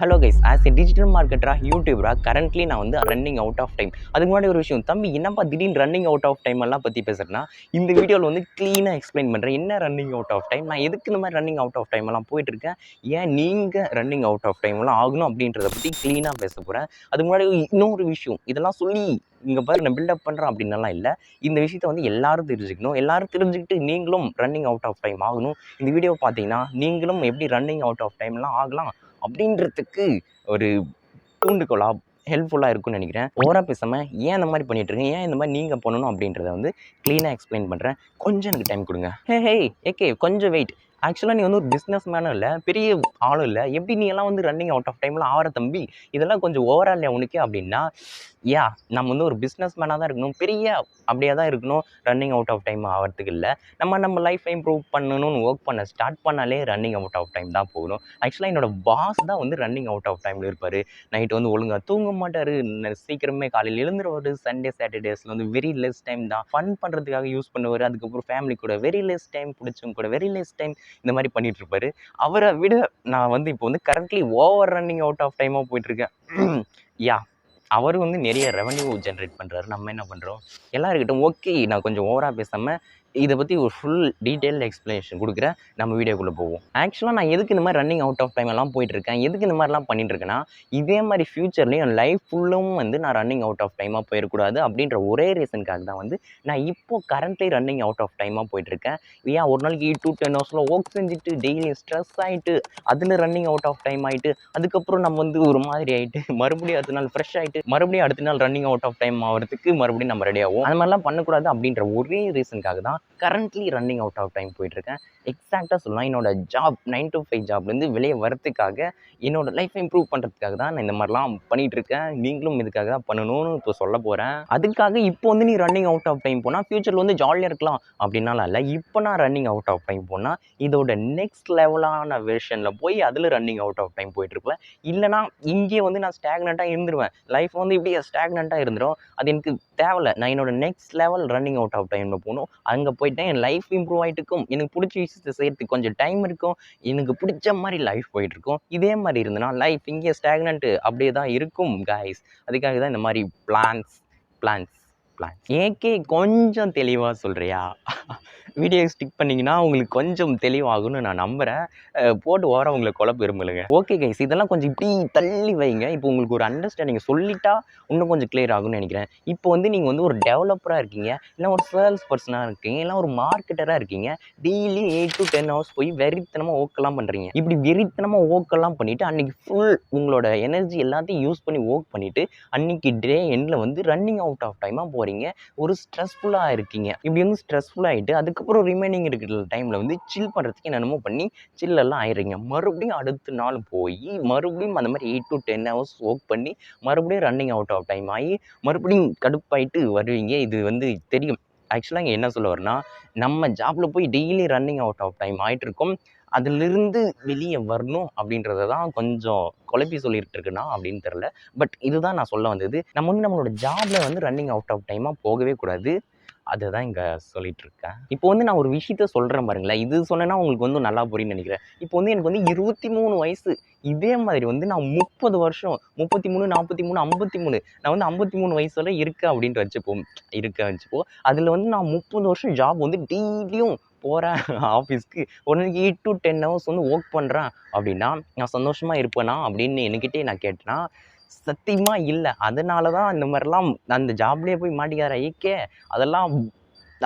Hello guys, as a digital மார்க்கெட்டரா யூடியூபரா currently நான் வந்து ரன்னிங் அவுட் ஆஃப் டைம். அதுக்கு முன்னாடி ஒரு விஷயம், தம்பி என்னப்பா திடீர்னு ரன்னிங் அவுட் ஆஃப் டைம் எல்லாம் பற்றி பேசுகிறேன்னா, இந்த வீடியோவில் வந்து க்ளீனாக எக்ஸ்பிளைன் பண்ணுறேன். என்ன ரன்னிங் அவுட் ஆஃப் டைம், நான் எதுக்கு இந்த மாதிரி ரன்னிங் அவுட் ஆஃப் டைம் எல்லாம் போயிட்டு இருக்கேன், ஏன் நீங்கள் ரன்னிங் அவுட் ஆஃப் டைம் எல்லாம் ஆகணும் அப்படின்றத பற்றி க்ளீனாக பேச போகிறேன். அதுக்கு முன்னாடி இன்னொரு விஷயம், இதெல்லாம் சொல்லி இங்கே பாரு நான் பில்டப் பண்ணுறேன் அப்படின்னலாம் இல்லை. இந்த விஷயத்த வந்து எல்லாரும் தெரிஞ்சுக்கணும். எல்லாரும் தெரிஞ்சுக்கிட்டு நீங்களும் ரன்னிங் அவுட் ஆஃப் டைம் ஆகணும். இந்த வீடியோவை பார்த்தீங்கன்னா நீங்களும் எப்படி ரன்னிங் அவுட் ஆஃப் டைம்லாம் ஆகலாம் அப்படின்றதுக்கு ஒரு தூண்டுகோலா ஹெல்ப்ஃபுல்லாக இருக்கும்னு நினைக்கிறேன். ஓவராக பேசாமல் ஏன் இந்த மாதிரி பண்ணிட்டு இருக்கீங்க, ஏன் இந்த மாதிரி நீங்கள் பண்ணணும் அப்படின்றத வந்து க்ளீனாக எக்ஸ்பிளைன் பண்ணுறேன். கொஞ்சம் எனக்கு டைம் கொடுங்க. ஹே ஏகே, கொஞ்சம் வெயிட். ஆக்சுவலாக நீ வந்து ஒரு பிஸ்னஸ் மேனும் இல்லை, பெரிய ஆளும் இல்லை, எப்படி நீ எல்லாம் வந்து ரன்னிங் அவுட் ஆஃப் டைம்லாம் ஆகிற தம்பி, இதெல்லாம் கொஞ்சம் ஓவராக இல்லையா உனக்கு அப்படின்னா, நம்ம வந்து ஒரு பிஸ்னஸ் மேனாக தான் இருக்கணும், பெரிய அப்படியே தான் இருக்கணும். ரன்னிங் அவுட் ஆஃப் டைம் ஆகிறதுக்கு இல்லை, நம்ம லைஃப்பை இம்ப்ரூவ் பண்ணணும்னு ஒர்க் பண்ண ஸ்டார்ட் பண்ணாலே ரன்னிங் அவுட் ஆஃப் டைம் தான் போகணும். ஆக்சுவலாக என்னோட பாஸ் தான் வந்து ரன்னிங் அவுட் ஆஃப் டைமில் இருப்பார். நைட்டு வந்து ஒழுங்காக தூங்க மாட்டார், சீக்கிரமே காலையில் எழுந்துருவார். சண்டே சாட்டர்டேஸில் வந்து வெரி லெஸ் டைம் தான் ஃபன் பண்ணுறதுக்காக யூஸ் பண்ணுவார். அதுக்கப்புறம் ஃபேமிலி கூட வெரி லெஸ் டைம், பிடிச்சவங்க கூட வெரி லெஸ் டைம், இந்த மாதிரி பண்ணிட்டு இருப்பாரு. அவரை விட நான் வந்து இப்போ வந்து currently over running out of டைமாக போயிட்டுருக்கேன். அவர் வந்து நிறைய ரெவன்யூ ஜென்ரேட் பண்ணுறாரு, நம்ம என்ன பண்ணுறோம் எல்லாம் இருக்கட்டும். ஓகே, நான் கொஞ்சம் ஓவராக பேசாமல் இதை பற்றி ஒரு ஃபுல் டீட்டெயில் எக்ஸ்ப்ளனேஷன் கொடுக்குறேன். நம்ம வீடியோக்குள்ளே போவோம். ஆக்சுவலாக நான் எதுக்கு இந்த மாதிரி ரன்னிங் அவுட் ஆஃப் டைம் எல்லாம் போயிட்டுருக்கேன், எதுக்கு இந்த மாதிரிலாம் பண்ணிட்டு இருக்கேன்னா, இதே மாதிரி ஃப்யூச்சர்லேயும் என் லைஃப் ஃபுல்லும் வந்து நான் ரன்னிங் அவுட் ஆஃப் டைமாக போயிடக்கூடாது அப்படின்ற ஒரே ரீசனுக்காக தான் வந்து நான் இப்போ கரண்ட்லி ரன்னிங் அவுட் ஆஃப் டைமாக போயிட்டுருக்கேன். ஒரு நாளைக்கு 2-10 ஹவர்ஸில் ஒர்க் செஞ்சுட்டு டெய்லி ஸ்ட்ரெஸ் ஆகிட்டு அதில் ரன்னிங் அவுட் ஆஃப் டைம் ஆகிட்டு, அதுக்கப்புறம் நம்ம வந்து ஒரு மாதிரி ஆகிட்டு மறுபடியும் அடுத்த நாள் ஃப்ரெஷ் ஆகிட்டு மறுபடியும் அடுத்த நாள் ரன்னிங் அவுட் ஆஃப் டைம் ஆகிறதுக்கு மறுபடியும் நம்ம ரெடி ஆகும். அந்த மாதிரிலாம் பண்ணக்கூடாது அப்படின்ற ஒரே ரீசனுக்காக தான் currently running out of time போயிட்டுருக்கேன். எக்ஸாக்டாக சொல்லலாம், என்னோட ஜாப் 9 to 5 ஜாப்லேருந்து வெளியே வரத்துக்காக, என்னோட லைஃப்பை இம்ப்ரூவ் பண்ணுறதுக்காக தான் நான் இந்த மாதிரிலாம் பண்ணிகிட்ருக்கேன். நீங்களும் இதுக்காக தான் பண்ணணும்னு இப்போ சொல்ல போகிறேன். அதுக்காக இப்போ வந்து நீ ரன்னிங் அவுட் ஆஃப் டைம் போனால் ஃப்யூச்சரில் வந்து ஜாலியாக இருக்கலாம் அப்படின்னாலாம் இல்லை. இப்போ நான் ரன்னிங் அவுட் ஆஃப் டைம் போனால் இதோட நெக்ஸ்ட் லெவலான வெர்ஷனில் போய் அதில் ரன்னிங் அவுட் ஆஃப் டைம் போயிட்டுருப்பேன். இல்லைனா இங்கே வந்து நான் ஸ்டாக்னண்ட்டாக இருந்துருவேன். லைஃப் வந்து இப்படியே ஸ்டாக்னண்ட்டாக இருந்துடும். அது எனக்கு தேவையில்ல. நான் என்னோட next level running out of டைமில் போகணும். அங்கே போயிட்டேன் என் லைஃப் இம்ப்ரூவ் ஆகிட்டு இருக்கும். எனக்கு பிடிச்ச விஷயத்தை செய்யறதுக்கு கொஞ்சம் டைம் இருக்கும். எனக்கு பிடிச்ச மாதிரி லைஃப் போயிட்டுருக்கும். இதே மாதிரி இருந்ததுன்னா லைஃப் இங்கே ஸ்டாக்னண்ட்டு அப்படியே தான் இருக்கும் கைஸ். அதுக்காக தான் இந்த மாதிரி பிளான்ஸ் பிளான்ஸ் பிளான்ஸ். ஏகே, கொஞ்சம் தெளிவாக சொல்கிறியா? வீடியோ ஸ்டிக் பண்ணிங்கன்னா உங்களுக்கு கொஞ்சம் தெளிவாகும்னு நான் நம்புகிறேன். போட்டு ஓரம் உங்களை குழப்ப விரும்பலுங்க. ஓகே கைஸ், இதெல்லாம் கொஞ்சம் இப்படி தள்ளி வைங்க. இப்போ உங்களுக்கு ஒரு அண்டர்ஸ்டாண்டிங் சொல்லிட்டா இன்னும் கொஞ்சம் கிளியர் ஆகும்னு நினைக்கிறேன். இப்போ வந்து நீங்கள் வந்து ஒரு டெவலப்பராக இருக்கீங்க, இல்லை ஒரு சேல்ஸ் பர்சனாக இருக்கீங்க, இல்லை ஒரு மார்க்கெட்டராக இருக்கீங்க. டெய்லி 8 to 10 ஹவர்ஸ் போய் வெறித்தனமாக ஒர்க்கெல்லாம் பண்ணுறீங்க. இப்படி வெறித்தனமாக ஒர்க்கெல்லாம் பண்ணிவிட்டு அன்றைக்கி ஃபுல் உங்களோட எனர்ஜி எல்லாத்தையும் யூஸ் பண்ணி ஒர்க் பண்ணிவிட்டு அன்றைக்கி டே எண்டில் வந்து ரன்னிங் அவுட் ஆஃப் டைமாக போகிறீங்க. ஒரு ஸ்ட்ரெஸ்ஃபுல்லாக இருக்கீங்க. இப்படி வந்து ஸ்ட்ரெஸ்ஃபுல்லாகிட்டு அதுக்கப்புறம் ரிமைனிங் இருக்கிற டைமில் வந்து சில் பண்ணுறதுக்கு என்னென்னமோ பண்ணி சில்லெல்லாம் ஆயிடுறீங்க. மறுபடியும் அடுத்த நாள் போய் மறுபடியும் அந்த மாதிரி 8 to 10 ஹவர்ஸ் ஒர்க் பண்ணி மறுபடியும் ரன்னிங் அவுட் ஆஃப் டைம் ஆகி மறுபடியும் கடுப்பாயிட்டு வருவீங்க. இது வந்து தெரியும். ஆக்சுவலாக இங்கே என்ன சொல்ல வரேன்னா, நம்ம ஜாப்பில் போய் daily running out of time ஆகிட்டுருக்கோம். அதிலிருந்து வெளியே வரணும் அப்படின்றத தான் கொஞ்சம் குழப்பி சொல்லிட்டு இருக்குன்னா அப்படின்னு தெரில. பட் இதுதான் நான் சொல்ல வந்தது. நம்ம வந்து நம்மளோட ஜாபில் வந்து ரன்னிங் அவுட் ஆஃப் டைமாக போகவே கூடாது. அதுதான் இங்கே சொல்லிட்டு இருக்கேன். இப்போ வந்து நான் ஒரு விஷயத்த சொல்கிறேன் பாருங்களேன். இது சொன்னேன்னா உங்களுக்கு வந்து நல்லா புரியும்னு நினைக்கிறேன். இப்போ வந்து எனக்கு வந்து 23 வயசு. இதே மாதிரி வந்து நான் 30 வருஷம் 33, 43, 53 நான் வந்து 53 வயசு வரை இருக்கேன் அப்படின்ட்டு வச்சுப்போம். அதில் வந்து நான் 30 வருஷம் ஜாப் வந்து டெய்லியும் போகிறேன் ஆஃபீஸ்க்கு. ஒரு நாளைக்கு 8 to 10 ஹவர்ஸ் வந்து ஒர்க் பண்ணுறேன் அப்படின்னா நான் சந்தோஷமாக இருப்பேனா அப்படின்னு என்கிட்டே நான் கேட்டேன்னா சத்தியமா இல்லை. அதனால தான் இந்த மாதிரிலாம் அந்த ஜாப்லேயே போய் மாட்டிக்கார ஏகே. அதெல்லாம்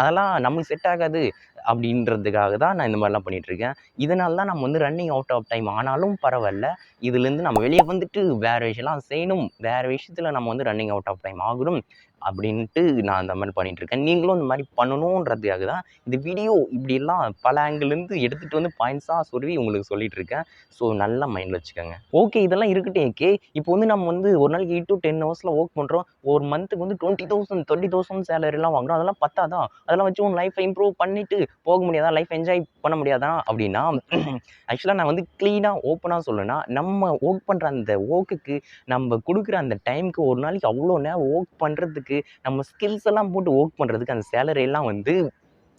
அதெல்லாம் நம்மளுக்கு செட் ஆகாது அப்படின்றதுக்காக தான் நான் இந்த மாதிரிலாம் பண்ணிகிட்ருக்கேன். இதனால தான் நம்ம வந்து ரன்னிங் அவுட் ஆஃப் டைம் ஆனாலும் பரவாயில்ல, இதுலேருந்து நம்ம வெளியே வந்துட்டு வேறு விஷயம்லாம் செய்யணும், வேறு விஷயத்தில் நம்ம வந்து ரன்னிங் அவுட் ஆஃப் டைம் ஆகணும் அப்படின்ட்டு நான் அந்த மாதிரி பண்ணிகிட்ருக்கேன். நீங்களும் இந்த மாதிரி பண்ணணுன்றதுக்காக தான் இந்த வீடியோ இப்படிலாம் பல ஆங்கிள்லேருந்து எடுத்துகிட்டு வந்து பாயிண்ட்ஸாக சொருவி உங்களுக்கு சொல்லிகிட்ருக்கேன். ஸோ நல்லா மைண்டில் வச்சுக்கோங்க. ஓகே, இதெல்லாம் இருக்கட்டும் ஏகே. இப்போ வந்து நம்ம வந்து ஒரு நாளைக்கு 8 to 10 ஹவர்ஸில் ஒர்க் பண்ணுறோம். ஒரு மந்த்துக்கு வந்து 20,000 30,000 சேலரிலாம் வாங்குறோம். அதெல்லாம் பத்தாதா? அதெல்லாம் வச்சு உன் லைஃப்பை இம்ப்ரூவ் பண்ணிவிட்டு போக முடியாதா? லைஃப் என்ஜாய் பண்ண முடியாதா? அப்படின்னா ஆக்சுவலாக நான் வந்து க்ளீனாக ஓப்பனாக சொல்லணும்னா, நம்ம ஒர்க் பண்ணுற அந்த ஒர்க்குக்கு நம்ம கொடுக்குற அந்த டைமுக்கு ஒரு நாளைக்கு அவ்வளோ நேரம் ஒர்க் பண்ணுறதுக்கு நம்ம ஸ்கில்ஸ் எல்லாம் போட்டு ஒர்க் பண்ணுறதுக்கு அந்த சேலரி எல்லாம் வந்து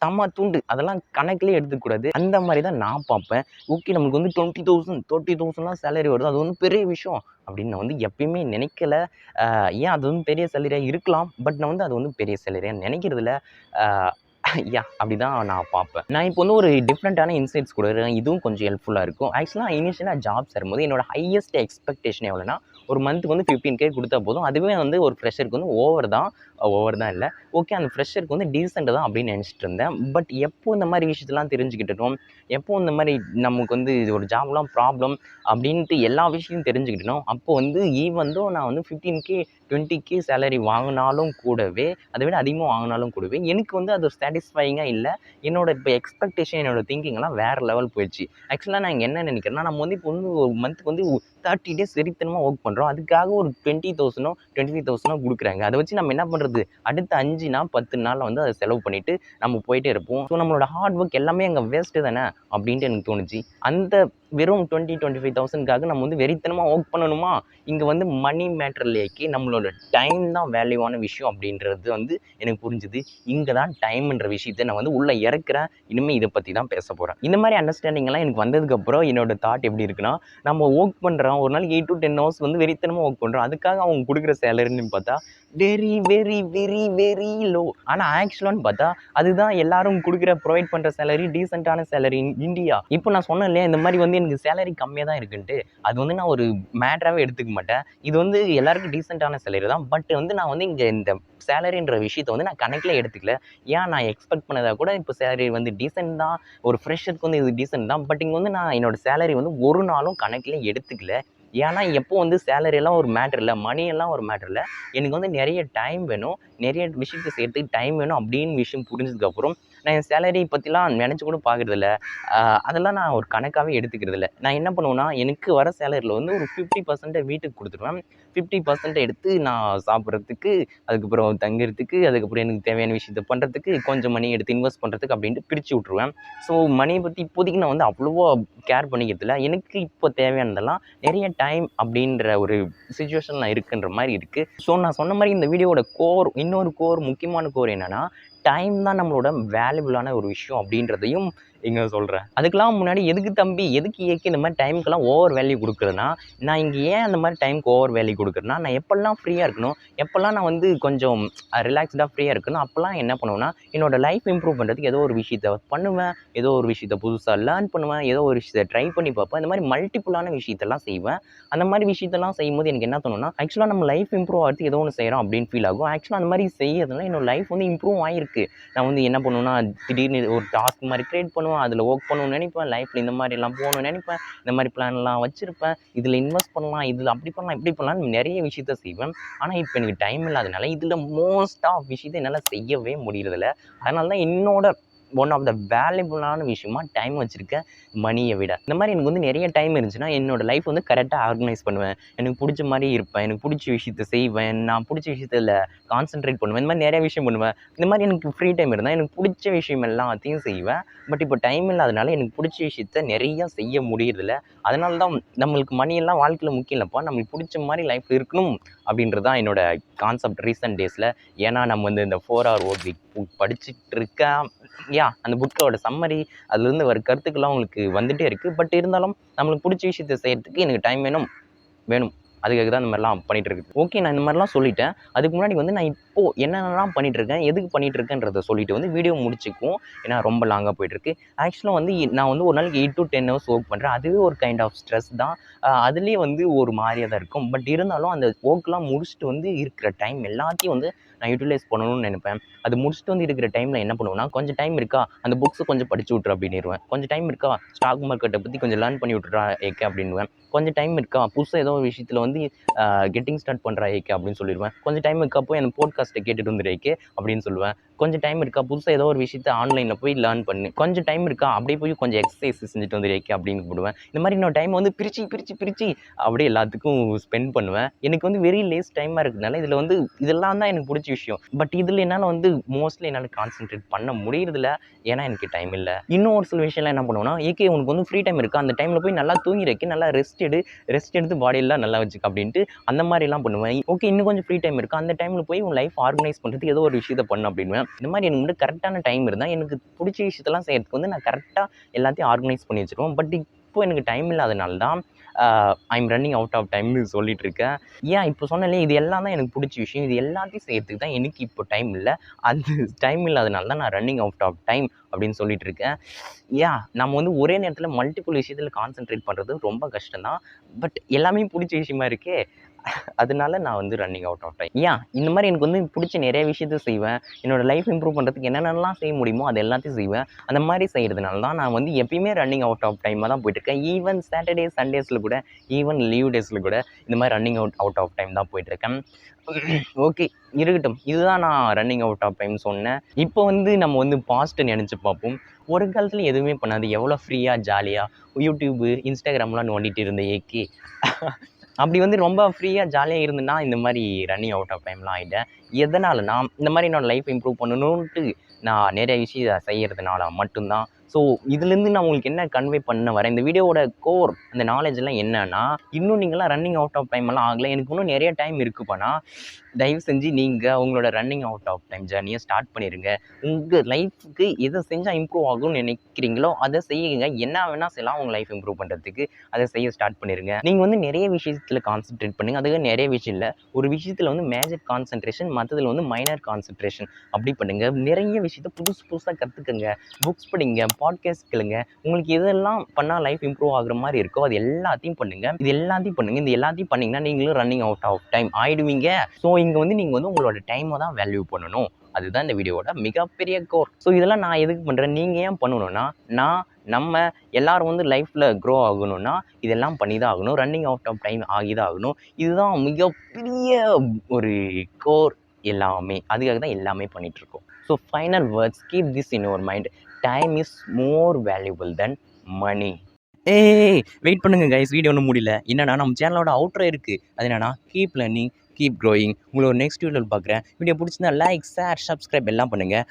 செம்ம துண்டு. அதெல்லாம் கணக்கிலே எடுத்துக்கக்கூடாது. அந்த மாதிரி தான் நான் பார்ப்பேன். ஓகே நமக்கு வந்து 20,000 30,000லாம் சேலரி வருது. அது ஒண்ணும் பெரிய விஷயம் அப்படின்னு நான் வந்து எப்பயுமே நினைக்கல. ஏன் அது வந்து பெரிய சேலரியா இருக்கலாம். பட் நான் வந்து அது வந்து பெரிய சேலரியா நினைக்கிறதில்ல. அ அப்படிதான் நான் பார்ப்பேன். நான் இப்போ வந்து ஒரு டிஃப்ரெண்ட்டான இன்சைட்ஸ் குடுக்குறேன். இதுவும் கொஞ்சம் ஹெல்ப்ஃபுல்லா இருக்கும். ஆக்சுவலா இனிஷியலா ஜாப் சேரும்போது என்னோட ஹையஸ்ட் எக்ஸ்பெக்டேஷன் எவ்வளோன்னா, ஒரு மந்த்துக்கு வந்து 15K குடுத்தா போதும். அதுவே வந்து ஒரு ஃப்ரெஷருக்கு வந்து ஓவர் தான். ஓவர் தான் இல்ல. ஓகே அந்த ஃப்ரெஷருக்கு வந்து டீசென்ட் தான் அப்படின்னு நினைச்சிட்டு இருந்தேன். பட் எப்போ இந்த மாரி விஷயத்தலாம் தெரிஞ்சுக்கிட்டனோ, எப்போ இந்த மாரி நமக்கு வந்து இது ஒரு ஜாப்லாம் ப்ராப்ளம் அப்படின்ட்டு எல்லா விஷயத்தையும் தெரிஞ்சுக்கிட்டனோ, அப்போ வந்து ஈவன் தோ நான் வந்து 15K 20K சேலரி வாங்குனாலும் கூடவே, அதை விட அதிகமா வாங்குனாலும் கூடவே, எனக்கு வந்து அது சாட்டிஸ்ஃபையிங்கா இல்ல. என்னோட இப்போ எக்ஸ்பெக்டேஷன் என்னோட திங்கிங்லாம் வேற லெவல் போயிடுச்சு. ஆக்சுவலா நான் இங்க என்ன நினைக்கிறேன்னா, நம்ம வந்து இப்போ வந்து ஒரு மந்த்துக்கு வந்து 30 டேஸ் வெறித்தனமா வொர்க் பண்றோம். அதுக்காக ஒரு 20,000 25,000 குடுக்குறாங்க. அத வச்சு நம்ம என்ன பண்றது? அடுத்த 5 நாள் 10 நாள்ல வந்து அத செலவு பண்ணிட்டு நம்ம போயிட்டே இருப்போம். ஸோ நம்மளோட ஹார்ட் ஒர்க் எல்லாமே அங்க வேஸ்ட்டு தானே! அப்டின்ட்டு எனக்கு தோணுச்சு. அந்த வெறும் 20, 25,000க்காக நம்ம வந்து வெறித்தனமா வொர்க் பண்ணணுமா? இங்க வந்து மணி மேட்டர் இல்லைக்கு நம்மளோட டைம் தான் வேல்யூவான விஷயம் அப்டின்றது வந்து எனக்கு புரிஞ்சுது. இங்க தான் டைம்ன்ற விஷயத்த நான் வந்து உள்ள இறக்குறேன். இனிமே இத பத்தி தான் பேச போறேன். இந்த மாரி அண்டர்ஸ்டாண்டிங்லாம் எனக்கு வந்ததுக்கப்புறம் என்னோட தாட் எப்டி இருக்குன்னா, நம்ம வொர்க் பண்றோம். ஒரு நாளைக்கு 8 to 10 ஹவர்ஸ் வந்து வெறித்தனமா வொர்க் பண்றோம். அதுக்காக அவங்க குடுக்குற சேலரின்னு பார்த்தா, very, very, very, very low. ஆனா ஆக்சுவலான்னு பார்த்தா, அதுதான் எல்லாரும் குடுக்குற புரொவைட் பண்ற சேலரி, டீசென்ட்டான சேலரி இன் இண்டியா. இப்போ நான் சொன்னேன் இல்லையா, இந்த மாரி வந்து எனக்கு சேலரி கம்மியா தான் இருக்குன்ட்டு. அது வந்து நான் ஒரு மேட்டராவே எடுத்துக்க மாட்டேன். இது வந்து எல்லாருக்கும் டீசென்ட்டான சேலரி தான். பட் வந்து நான் வந்து இங்க இந்த சேலரின்ற விஷயத்த வந்து நான் கணக்கிலே எடுத்துக்கல. ஏன் நான் எக்ஸ்பெக்ட் பண்ணதா கூட இப்போ சேலரி வந்து டீசென்ட் தான். ஒரு ஃப்ரெஷருக்கு வந்து இது டீசென்ட் தான். பட் இங்க வந்து நான் என்னோட சேலரி வந்து ஒரு நாளும் கணக்கிலே எடுத்துக்கல. ஏன்னா, எப்போ வந்து சேலரி எல்லாம் ஒரு மேட்டர் இல்ல. மணி எல்லாம் ஒரு மேட்டர் இல்ல. எனக்கு வந்து நெறைய டைம் வேணும். நெறைய விஷயத்த செய்றதுக்கு டைம் வேணும் அப்படின்னு விஷயம் புரிஞ்சதுக்கப்புறம், நான் என் சேலரி பத்திலாம் நெனச்சு கூட பார்க்குறதில்ல. அ அதெல்லாம் நான் ஒரு கணக்காவே எடுத்துக்கிறதில்ல. நான் என்ன பண்ணுவேன்னா, எனக்கு வர சேலரில வந்து ஒரு 50% வீட்டுக்கு குடுத்துருவேன். 50% எடுத்து நான் சாப்பிடுறதுக்கு, அதுக்கப்புறம் தங்குறதுக்கு, அதுக்கப்புறம் எனக்கு தேவையான விஷயத்த பண்றதுக்கு, கொஞ்சம் மணி எடுத்து இன்வெஸ்ட் பண்றதுக்கு அப்படின்ட்டு பிரிச்சு விட்டுருவேன். ஸோ மணிய பத்தி இப்போதைக்கு நான் வந்து அவ்வளவா கேர் பண்ணிக்கிறதில்ல. எனக்கு இப்போ தேவையானதெல்லாம் நெறைய டைம் அப்படின்ற ஒரு சிச்சுவேஷன் நான் இருக்குன்ற மாரி இருக்கு. ஸோ நான் சொன்ன மாரி இந்த வீடியோவோட இன்னொரு முக்கியமான கோர் என்னன்னா, டைம் தான் நம்மளோட வேல்யூபிளான ஒரு விஷயம் அப்படின்றதையும் இங்க சொல்றேன். அதுக்கெல்லாம் முன்னாடி எதுக்கு தம்பி, எதுக்கு ஏக்கு இந்த மாரி டைம்க்குலாம் ஓவர் வேல்யூ குடுக்குறேன்னா, நான் இங்க ஏன் அந்த மாரி டைம்க்கு ஓவர் வேல்யூ குடுக்குறேன்னா, நான் எப்பல்லாம் ஃப்ரீயா இருக்கனோ, எப்பல்லாம் நான் வந்து கொஞ்சம் ரிலாக்ஸ்டா ஃப்ரீயா இருக்கனோ, அப்பல்லாம் என்ன பண்ணுவேன்னா, என்னோட லைஃப் இம்ப்ரூவ் பண்றதுக்கு ஏதோ ஒரு விஷயத்த பண்ணுவேன். ஏதோ ஒரு விஷயத்த புதுசா லேர்ன் பண்ணுவேன். ஏதோ ஒரு விஷயத்த ட்ரை பண்ணி பார்ப்பேன். இந்த மாரி மல்டிபிளான விஷயத்தெல்லாம் செய்வேன். அந்த மாரி விஷயத்தெல்லாம் செய்யும்போது எனக்கு என்ன தோணும்னா, ஆக்சுவலா நம்ம லைஃப் இம்ப்ரூவ் ஆகுறதுக்கு ஏதோ ஒண்ணு செய்றோம் அப்படின்னு ஃபீல் ஆகும். ஆக்சுவலா அந்த மாரி செய்யறதுனால என்னோட லைஃப் வந்து இம்ப்ரூவ் ஆயிருக்கு. நான் வந்து என்ன பண்ணுவேன்னா, திடீர்னு ஒரு டாஸ்க் மாரி கிரியேட் பண்ணுவேன். அதில வொர்க் பண்ணணும்னு நெனைப்பேன். லைஃப்ல இந்த மாரிலாம் போகணும்னு நெனைப்பேன். இந்த மாரி பிளான்லாம் வச்சிருப்பேன். இதில இன்வெஸ்ட் பண்ணலாம். இதில அப்படி பண்ணலாம், இப்படி பண்ணலாம்னு நெறைய விஷயத்த செய்வேன். ஆனா, இப்ப எனக்கு டைம் இல்லாதனால, இதில மோஸ்ட் ஆஃப் விஷயத்த என்னால செய்யவே முடியறதில்ல. அதனால தான் என்னோட ஒன் ஆஃப் த வேல்யூபிளான விஷயமா டைம் வச்சிருக்கேன், மணிய விட. இந்த மாரி எனக்கு வந்து நெறைய டைம் இருந்துச்சுன்னா, என்னோட லைஃப் வந்து கரெக்ட்டா ஆர்கனைஸ் பண்ணுவேன். எனக்கு புடிச்ச மாரி இருப்பேன். எனக்கு புடிச்ச விஷயத்த செய்வேன். நான் புடிச்ச விஷயத்துல கான்சன்ட்ரேட் பண்ணுவேன். இந்த மாரி நெறைய விஷயம் பண்ணுவேன். இந்த மாரி எனக்கு ஃப்ரீ டைம் இருந்தா, எனக்கு புடிச்ச விஷயம் எல்லாத்தையும் செய்வேன். பட் இப்போ டைம் இல்லாதனால எனக்கு புடிச்ச விஷயத்த நெறைய செய்ய முடியறதில்ல. அதனால தான் நம்மளுக்கு மணி எல்லாம் வாழ்க்கையில முக்கியம் இல்லப்பா. நம்மளுக்கு புடிச்ச மாரி லைஃப் இருக்கணும் அப்படின்றது தான் என்னோட கான்செப்ட் ரீசென்ட் டேஸ்ல. ஏன்னா நம்ம வந்து இந்த 4 ஹவர் வொர்க் வீக் படிச்சுட்டு இருக்கேன். அந்த புக்கோட சம்மரி அதுலேருந்து வர கருத்துக்கள்லாம் உங்களுக்கு வந்துட்டே இருக்கு. பட் இருந்தாலும் நம்மளுக்கு புடிச்ச விஷயத்த செய்றதுக்கு எனக்கு டைம் வேணும். வேணும். அதுக்காக தான் இந்த மாரிலாம் பண்ணிட்டு இருக்குது. ஓகே நான் இந்த மாரிலாம் சொல்லிட்டேன். அதுக்கு முன்னாடி வந்து நான் இப்போ என்னென்னலாம் பண்ணிட்டு இருக்கேன், எதுக்கு பண்ணிட்டு இருக்கேன்றத சொல்லிட்டு வந்து வீடியோ முடிச்சுக்குவோம். ஏன்னா ரொம்ப லாங்கா போயிட்டுருக்கு. ஆக்சுவலா வந்து நான் வந்து ஒரு நாளைக்கு 8 to 10 ஹவர்ஸ் வொர்க் பண்றேன். அதுவே ஒரு கைண்ட் ஆஃப் ஸ்ட்ரெஸ் தான். அதிலேயே வந்து ஒரு மாரியா தான் இருக்கும். பட் இருந்தாலும் அந்த வொர்க்லாம் முடிச்சுட்டு வந்து இருக்கிற டைம் எல்லாத்தையும் வந்து நான் யுட்டிலைஸ் பண்ணணும்னு நெனைப்பேன். அது முடிச்சுட்டு வந்து இருக்கிற டைம்ல என்ன பண்ணுவேன்னா, கொஞ்சம் டைம் இருக்கா, அந்த புக்ஸ கொஞ்சம் படிச்சு விட்டுரு அப்டின்னிருவேன். கொஞ்சம் டைம் இருக்கா, ஸ்டாக் மார்க்கெட்ட பத்தி கொஞ்சம் லேர்ன் பண்ணி விட்டுறா ஏகே அப்டின்னுவேன். கொஞ்சம் டைம் இருக்கா, புதுசா ஏதோ ஒரு விஷயத்துல வந்து கெட்டிங் ஸ்டார்ட் பண்றா ஏகே அப்படின்னு சொல்லிருவேன். கொஞ்சம் டைம் இருக்கா, போய் அந்த பாட்காஸ்ட்ட கேட்டுட்டு வந்துரு ஏகே அப்படின்னு சொல்லுவேன். கொஞ்சம் டைம் இருக்கா, புதுசா ஏதோ ஒரு விஷயத்த ஆன்லைன்ல போய் லேர்ன் பண்ணு. கொஞ்சம் டைம் இருக்கா, அப்படியே போய் கொஞ்சம் எக்சர்சைஸ் செஞ்சுட்டு வந்துரு ஏகே அப்படின்னு கூப்பிடுவேன். இந்த மாதிரி நான் டைம் வந்து பிரிச்சு, பிரிச்சு, பிரிச்சு அப்படியே எல்லாத்துக்கும் ஸ்பெண்ட் பண்ணுவேன். எனக்கு வந்து வெரி லேஸ் டைமா இருக்கிறதுனால இதுல வந்து இதெல்லாம் தான் எனக்கு புடிச்ச விஷயம். பட் இதுல என்னால வந்து மோஸ்ட்லி என்னால கான்சன்ட்ரேட் பண்ண முடியறதில்ல. ஏன்னா எனக்கு டைம் இல்ல. இன்னும் ஒரு சில விஷயம்லாம் என்ன பண்ணுவேன்னா, ஏகே உனக்கு வந்து ஃப்ரீ டைம் இருக்கா, அந்த டைம்ல போய் நல்லா தூங்கி ஏகே, நல்லா ரெஸ்ட் எடு. ரெஸ்ட் எடுத்து பாடியெல்லாம் நல்லா வச்சுக்க அப்படின்ட்டு அந்த மாதிரிலாம் பண்ணுவேன். ஓகே இன்னும் கொஞ்சம் ஃப்ரீ டைம் இருக்கா, அந்த டைம்ல போய் உன் லைஃப் ஆர்கனைஸ் பண்றதுக்கு ஏதோ ஒரு விஷயத்த பண்ணு அப்படின்னுவேன். செய்வேன். இந்த மாதிரி எனக்கு வந்து கரெக்டான டைம் இருந்தால் எனக்கு பிடிச்ச விஷயத்தெல்லாம் செய்யறதுக்கு வந்து நான் கரெக்டாக எல்லாத்தையும் ஆர்கனைஸ் பண்ணி வச்சுருவேன். பட் இப்போ எனக்கு டைம் இல்லாதனால தான் I am running out of டைம்னு சொல்லிட்டு இருக்கேன். ஏன் இப்போ சொன்னேன்லே இது எல்லாம் தான் எனக்கு பிடிச்ச விஷயம். இது எல்லாத்தையும் செய்யறதுக்கு தான் எனக்கு இப்போ டைம் இல்லை. அந்த டைம் இல்லாதனால தான் நான் ரன்னிங் அவுட் ஆஃப் டைம் அப்படின்னு சொல்லிட்டு இருக்கேன். நம்ம வந்து ஒரே நேரத்தில் மல்டிபிள் விஷயத்தில் கான்சென்ட்ரேட் பண்ணுறது ரொம்ப கஷ்டம் தான். பட் எல்லாமே பிடிச்ச விஷயமா இருக்கே, அதனால நான் வந்து ரன்னிங் அவுட் ஆஃப் டைம். இந்த மாதிரி எனக்கு வந்து பிடிச்ச நிறைய விஷயத்த செய்வேன். என்னோட லைஃப் இம்ப்ரூவ் பண்ணுறதுக்கு என்னென்னலாம் செய்ய முடியுமோ அது எல்லாத்தையும் செய்வேன். அந்த மாதிரி செய்கிறதுனால தான் நான் வந்து எப்பயுமே ரன்னிங் அவுட் ஆஃப் டைமாக தான் போயிட்டுருக்கேன். ஈவன் சாட்டர்டே சண்டேஸில் கூட, ஈவன் லீவ் டேஸில் கூட இந்த மாதிரி ரன்னிங் அவுட் ஆஃப் டைம் தான் போயிட்டுருக்கேன். ஓகே, இருக்கட்டும். இதுதான் நான் ரன்னிங் அவுட் ஆஃப் டைம் சொன்னேன். இப்போ வந்து நம்ம வந்து பாஸ்ட்டை நினச்சி பார்ப்போம். ஒரு காலத்தில் எதுவுமே பண்ணாது, எவ்வளோ ஃப்ரீயாக ஜாலியாக யூடியூபு, இன்ஸ்டாகிராம்லாம் நோண்டிட்டு இருந்த ஏக்கி அப்படி வந்து ரொம்ப ஃப்ரீயாக ஜாலியாக இருந்தேன்னா இந்த மாதிரி ரன்னிங் அவுட் ஆஃப் டைம்லாம் ஆகிட்டேன். எதனாலனா இந்த மாதிரி என்னோடய லைஃப் இம்ப்ரூவ் பண்ணணுன்ட்டு நான் நிறைய விஷயம் செய்கிறதுனால மட்டும்தான். ஸோ இதுலேருந்து நான் உங்களுக்கு என்ன கன்வே பண்ண வரேன், இந்த வீடியோவோட கோர் அந்த நாலேஜெல்லாம் என்னன்னா, இன்னும் நீங்களாம் ரன்னிங் அவுட் ஆஃப் டைம் எல்லாம் ஆகலை, எனக்கு இன்னும் நிறைய டைம் இருக்குப்பானா, தயவு செஞ்சு நீங்கள் உங்களோட ரன்னிங் அவுட் ஆஃப் டைம் ஜர்னியை ஸ்டார்ட் பண்ணிடுங்க. உங்கள் லைஃபுக்கு எதை செஞ்சால் இம்ப்ரூவ் ஆகும்னு நினைக்கிறீங்களோ அதை செய்யுங்க. என்ன வேணால் செய்யலாம் உங்கள் லைஃப் இம்ப்ரூவ் பண்ணுறதுக்கு, அதை செய்ய ஸ்டார்ட் பண்ணிடுங்க. நீங்கள் வந்து நிறைய விஷயத்தில் கான்சென்ட்ரேட் பண்ணுங்கள். அதுக்கு நிறைய விஷயம் இல்லை, ஒரு விஷயத்தில் வந்து மேஜர் கான்சென்ட்ரேஷன், மற்றதில் வந்து மைனர் கான்சென்ட்ரேஷன் அப்படி பண்ணுங்கள். நிறைய விஷயத்த புதுசாக கற்றுக்குங்க, புக்ஸ் படிங்க, பாட்காஸ்ட் கேளுங்க. உங்களுக்கு எதெல்லாம் பண்ணால் லைஃப் இம்ப்ரூவ் ஆகுற மாதிரி இருக்கோ அது எல்லாத்தையும் பண்ணுங்கள். இது எல்லாத்தையும் பண்ணிங்கன்னா நீங்களும் ரன்னிங் அவுட் ஆஃப் டைம் ஆகிடுவீங்க. ஸோ இங்கே வந்து நீங்கள் வந்து உங்களோட டைமை தான் வேல்யூ பண்ணணும். அதுதான் இந்த வீடியோவோட மிகப்பெரிய கோர். ஸோ இதெல்லாம் நான் எதுக்கு பண்ணுறேன், நீங்கள் ஏன் பண்ணணும்னா, நம்ம எல்லாரும் வந்து லைஃப்பில் க்ரோ ஆகணும்னா இதெல்லாம் பண்ணி தான் ஆகணும். ரன்னிங் அவுட் ஆஃப் டைம் ஆகி தான் ஆகணும். இதுதான் மிகப்பெரிய ஒரு கோர் எல்லாமே. அதுக்காக தான் எல்லாமே பண்ணிகிட்ருக்கோம். So final words, keep this in your mind. Time is more valuable then money. Wait பண்ணுங்க கைஸ், வீடியோ ஒன்றும் முடியல. என்னன்னா நம்ம சேனலோட அவுட்ரோ இருக்குது. அது என்னன்னா, கீப் லேர்னிங், கீப் க்ரோயிங். உங்களோட நெக்ஸ்ட் வீடியோவில் பார்க்குறேன். வீடியோ பிடிச்சிருந்தா லைக், ஷேர், சப்ஸ்கிரைப் எல்லாம் பண்ணுங்கள்.